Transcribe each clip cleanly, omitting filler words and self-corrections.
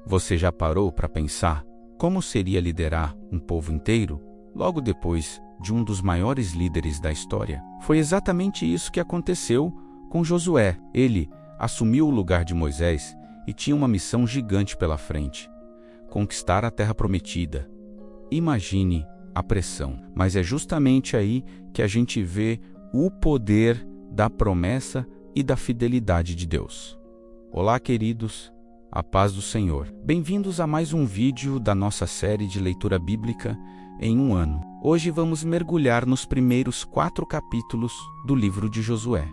Você já parou para pensar como seria liderar um povo inteiro logo depois de um dos maiores líderes da história? Foi exatamente isso que aconteceu com Josué. Ele assumiu o lugar de Moisés e tinha uma missão gigante pela frente: conquistar a terra prometida. Imagine a pressão, mas é justamente aí que a gente vê o poder da promessa e da fidelidade de Deus. Olá, queridos, a paz do Senhor. Bem-vindos a mais um vídeo da nossa série de leitura bíblica em um ano. Hoje vamos mergulhar nos primeiros 4 capítulos do livro de Josué.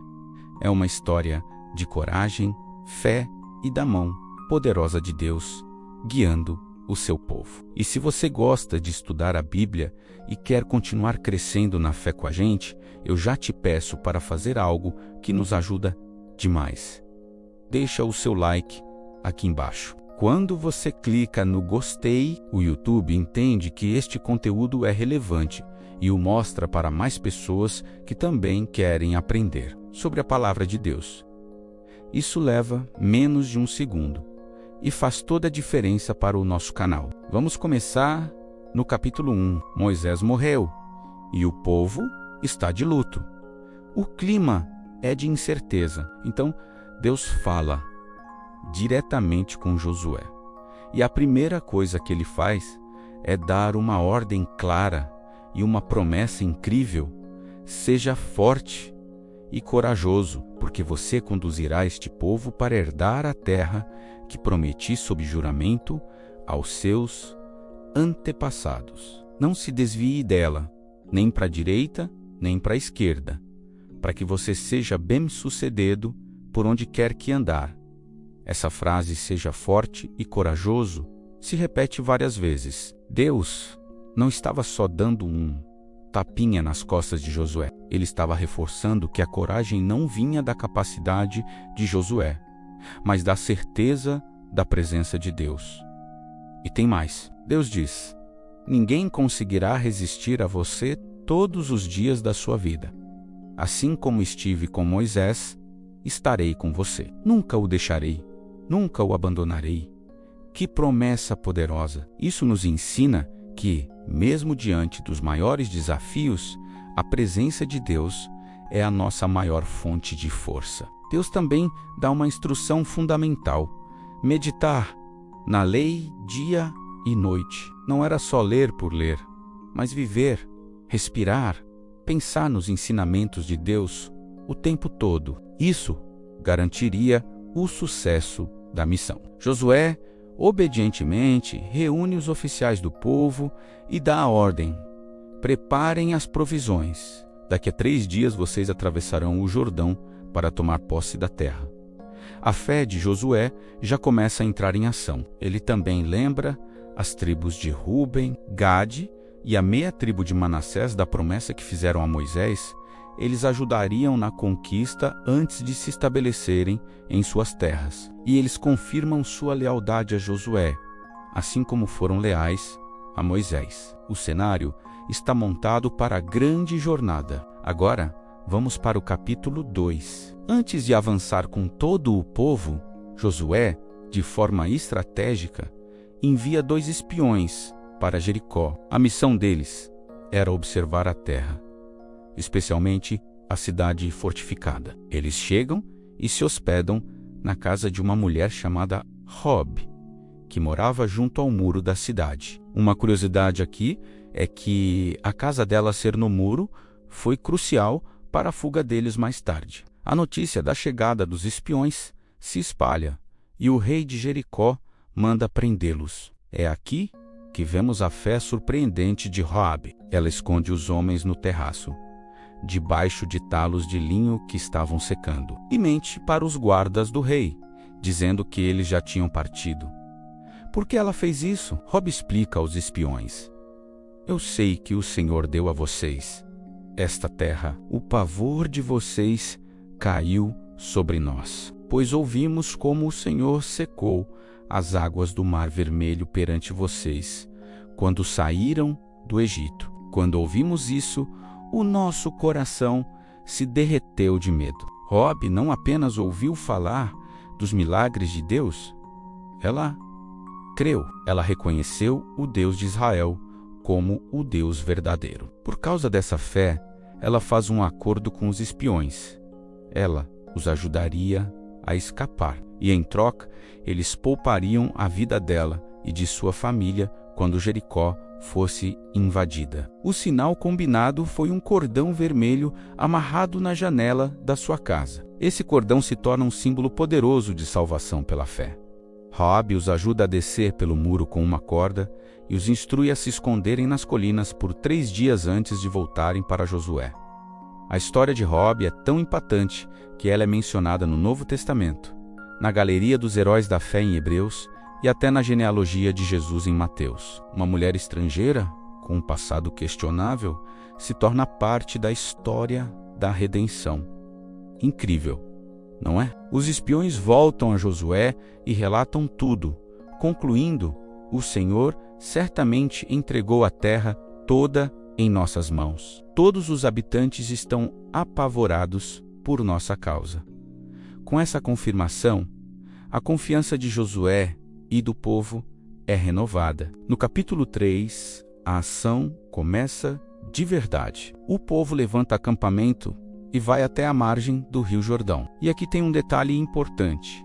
É uma história de coragem, fé e da mão poderosa de Deus guiando o seu povo. E se você gosta de estudar a Bíblia e quer continuar crescendo na fé com a gente, eu já te peço para fazer algo que nos ajuda demais. Deixa o seu like aqui embaixo. Quando você clica no gostei, o YouTube entende que este conteúdo é relevante e o mostra para mais pessoas que também querem aprender sobre a palavra de Deus. Isso leva menos de um segundo e faz toda a diferença para o nosso canal. Vamos começar no capítulo 1. Moisés morreu e o povo está de luto. O clima é de incerteza. Então, Deus fala diretamente com Josué. E a primeira coisa que ele faz é dar uma ordem clara e uma promessa incrível: seja forte e corajoso, porque você conduzirá este povo para herdar a terra que prometi sob juramento aos seus antepassados. Não se desvie dela, nem para a direita, nem para a esquerda, para que você seja bem-sucedido por onde quer que andar. Essa frase, seja forte e corajoso, se repete várias vezes. Deus não estava só dando um tapinha nas costas de Josué. Ele estava reforçando que a coragem não vinha da capacidade de Josué, mas da certeza da presença de Deus. E tem mais. Deus diz: ninguém conseguirá resistir a você todos os dias da sua vida. Assim como estive com Moisés, estarei com você. Nunca o deixarei, nunca o abandonarei. Que promessa poderosa! Isso nos ensina que, mesmo diante dos maiores desafios, a presença de Deus é a nossa maior fonte de força. Deus também dá uma instrução fundamental: meditar na lei dia e noite. Não era só ler por ler, mas viver, respirar, pensar nos ensinamentos de Deus o tempo todo. Isso garantiria o sucesso da missão. Josué obedientemente reúne os oficiais do povo e dá a ordem: preparem as provisões. Daqui a 3 dias vocês atravessarão o Jordão para tomar posse da terra. A fé de Josué já começa a entrar em ação. Ele também lembra as tribos de Ruben, Gade e a meia tribo de Manassés da promessa que fizeram a Moisés. Eles ajudariam na conquista antes de se estabelecerem em suas terras. E eles confirmam sua lealdade a Josué, assim como foram leais a Moisés. O cenário está montado para a grande jornada. Agora, vamos para o capítulo 2. Antes de avançar com todo o povo, Josué, de forma estratégica, envia 2 espiões para Jericó. A missão deles era observar a terra, especialmente a cidade fortificada. Eles chegam e se hospedam na casa de uma mulher chamada Rob, que morava junto ao muro da cidade. Uma curiosidade aqui é que a casa dela ser no muro foi crucial para a fuga deles mais tarde. A notícia da chegada dos espiões se espalha e o rei de Jericó manda prendê-los. É aqui que vemos a fé surpreendente de Raabe. Ela esconde os homens no terraço, debaixo de talos de linho que estavam secando, e mente para os guardas do rei, dizendo que eles já tinham partido. Por que ela fez isso? Raabe explica aos espiões: eu sei que o Senhor deu a vocês esta terra. O pavor de vocês caiu sobre nós, pois ouvimos como o Senhor secou as águas do Mar Vermelho perante vocês, quando saíram do Egito. Quando ouvimos isso, o nosso coração se derreteu de medo. Raabe não apenas ouviu falar dos milagres de Deus, ela creu. Ela reconheceu o Deus de Israel como o Deus verdadeiro. Por causa dessa fé, ela faz um acordo com os espiões. Ela os ajudaria a escapar, e em troca, eles poupariam a vida dela e de sua família quando Jericó fosse invadida. O sinal combinado foi um cordão vermelho amarrado na janela da sua casa. Esse cordão se torna um símbolo poderoso de salvação pela fé. Raabe os ajuda a descer pelo muro com uma corda e os instrui a se esconderem nas colinas por 3 dias antes de voltarem para Josué. A história de Raabe é tão impactante que ela é mencionada no Novo Testamento, na galeria dos heróis da fé em Hebreus e até na genealogia de Jesus em Mateus. Uma mulher estrangeira, com um passado questionável, se torna parte da história da redenção. Incrível, não é? Os espiões voltam a Josué e relatam tudo, concluindo: o Senhor certamente entregou a terra toda em nossas mãos. Todos os habitantes estão apavorados por nossa causa. Com essa confirmação, a confiança de Josué e do povo é renovada. No capítulo 3, a ação começa de verdade. O povo levanta acampamento e vai até a margem do Rio Jordão. E aqui tem um detalhe importante.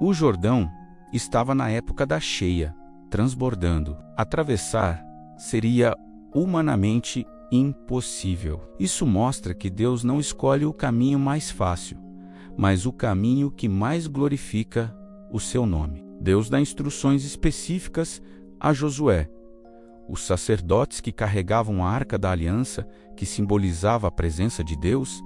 O Jordão estava na época da cheia, transbordando. Atravessar seria humanamente impossível. Isso mostra que Deus não escolhe o caminho mais fácil, mas o caminho que mais glorifica o seu nome. Deus dá instruções específicas a Josué. Os sacerdotes que carregavam a Arca da Aliança, que simbolizava a presença de Deus,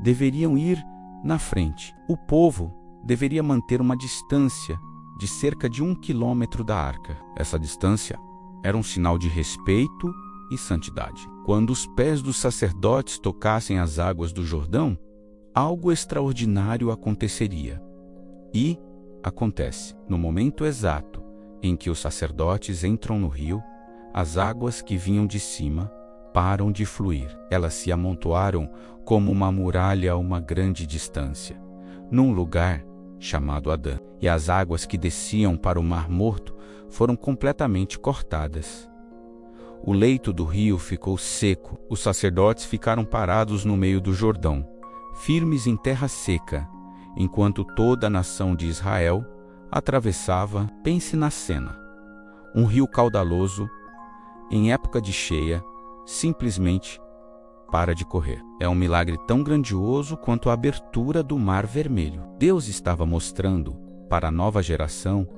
deveriam ir na frente. O povo deveria manter uma distância de cerca de 1 quilômetro da arca. Essa distância era um sinal de respeito e santidade. Quando os pés dos sacerdotes tocassem as águas do Jordão, algo extraordinário aconteceria. E acontece. No momento exato em que os sacerdotes entram no rio, as águas que vinham de cima param de fluir. Elas se amontoaram como uma muralha a uma grande distância, num lugar chamado Adã. E as águas que desciam para o Mar Morto foram completamente cortadas. O leito do rio ficou seco. Os sacerdotes ficaram parados no meio do Jordão, firmes em terra seca, enquanto toda a nação de Israel atravessava. Pense na cena. Um rio caudaloso, em época de cheia, simplesmente para de correr. É um milagre tão grandioso quanto a abertura do Mar Vermelho. Deus estava mostrando para a nova geração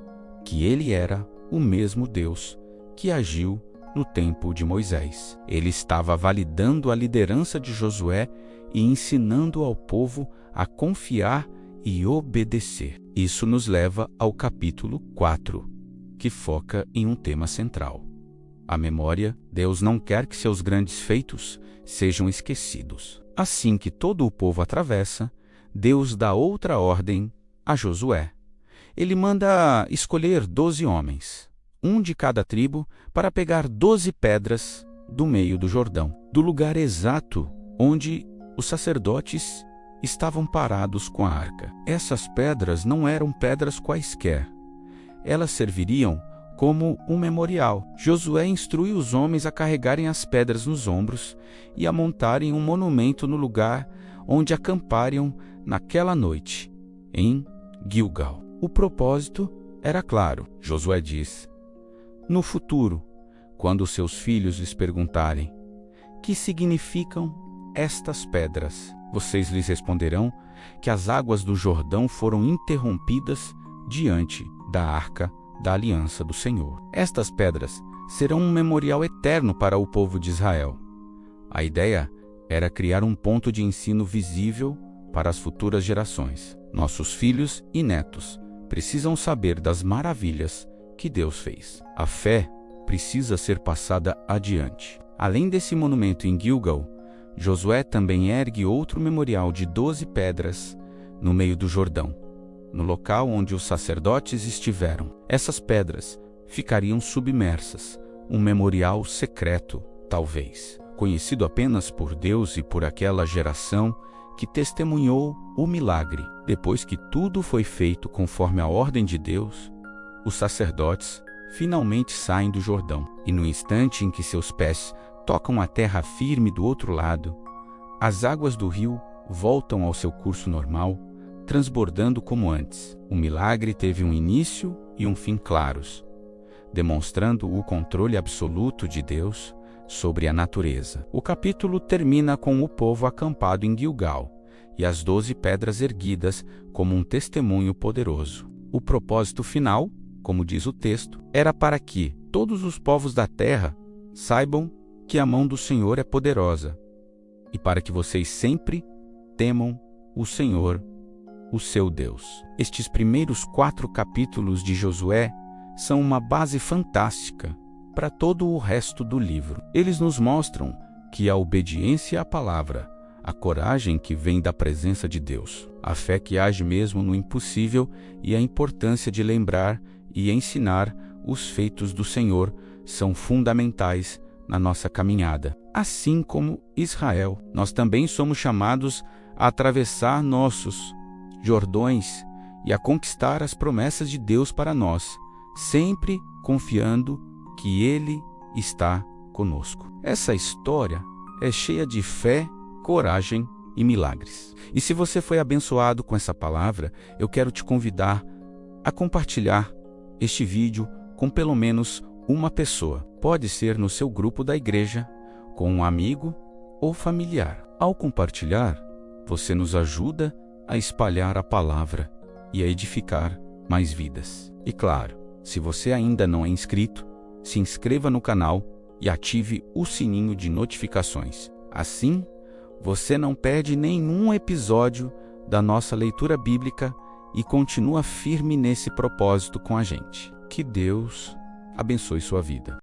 que Ele era o mesmo Deus que agiu no tempo de Moisés. Ele estava validando a liderança de Josué e ensinando ao povo a confiar e obedecer. Isso nos leva ao capítulo 4, que foca em um tema central: a memória. Deus não quer que seus grandes feitos sejam esquecidos. Assim que todo o povo atravessa, Deus dá outra ordem a Josué. Ele manda escolher 12 homens, um de cada tribo, para pegar 12 pedras do meio do Jordão, do lugar exato onde os sacerdotes estavam parados com a arca. Essas pedras não eram pedras quaisquer. Elas serviriam como um memorial. Josué instrui os homens a carregarem as pedras nos ombros e a montarem um monumento no lugar onde acampariam naquela noite, em Gilgal. O propósito era claro. Josué diz: no futuro, quando seus filhos lhes perguntarem: que significam estas pedras? Vocês lhes responderão que as águas do Jordão foram interrompidas diante da arca da aliança do Senhor. Estas pedras serão um memorial eterno para o povo de Israel. A ideia era criar um ponto de ensino visível para as futuras gerações. Nossos filhos e netos precisam saber das maravilhas que Deus fez. A fé precisa ser passada adiante. Além desse monumento em Gilgal, Josué também ergue outro memorial de 12 pedras no meio do Jordão, no local onde os sacerdotes estiveram. Essas pedras ficariam submersas, um memorial secreto, talvez, conhecido apenas por Deus e por aquela geração que testemunhou o milagre. Depois que tudo foi feito conforme a ordem de Deus, os sacerdotes finalmente saem do Jordão, e no instante em que seus pés tocam a terra firme do outro lado, as águas do rio voltam ao seu curso normal, transbordando como antes. O milagre teve um início e um fim claros, demonstrando o controle absoluto de Deus sobre a natureza. O capítulo termina com o povo acampado em Gilgal e as 12 pedras erguidas como um testemunho poderoso. O propósito final, como diz o texto, era para que todos os povos da terra saibam que a mão do Senhor é poderosa e para que vocês sempre temam o Senhor, o seu Deus. Estes primeiros 4 capítulos de Josué são uma base fantástica para todo o resto do livro. Eles nos mostram que a obediência à palavra, a coragem que vem da presença de Deus, a fé que age mesmo no impossível e a importância de lembrar e ensinar os feitos do Senhor são fundamentais na nossa caminhada. Assim como Israel, nós também somos chamados a atravessar nossos Jordões e a conquistar as promessas de Deus para nós, sempre confiando que Ele está conosco. Essa história é cheia de fé, coragem e milagres. E se você foi abençoado com essa palavra, eu quero te convidar a compartilhar este vídeo com pelo menos uma pessoa. Pode ser no seu grupo da igreja, com um amigo ou familiar. Ao compartilhar, você nos ajuda a espalhar a palavra e a edificar mais vidas. E claro, se você ainda não é inscrito, se inscreva no canal e ative o sininho de notificações. Assim, você não perde nenhum episódio da nossa leitura bíblica e continua firme nesse propósito com a gente. Que Deus abençoe sua vida.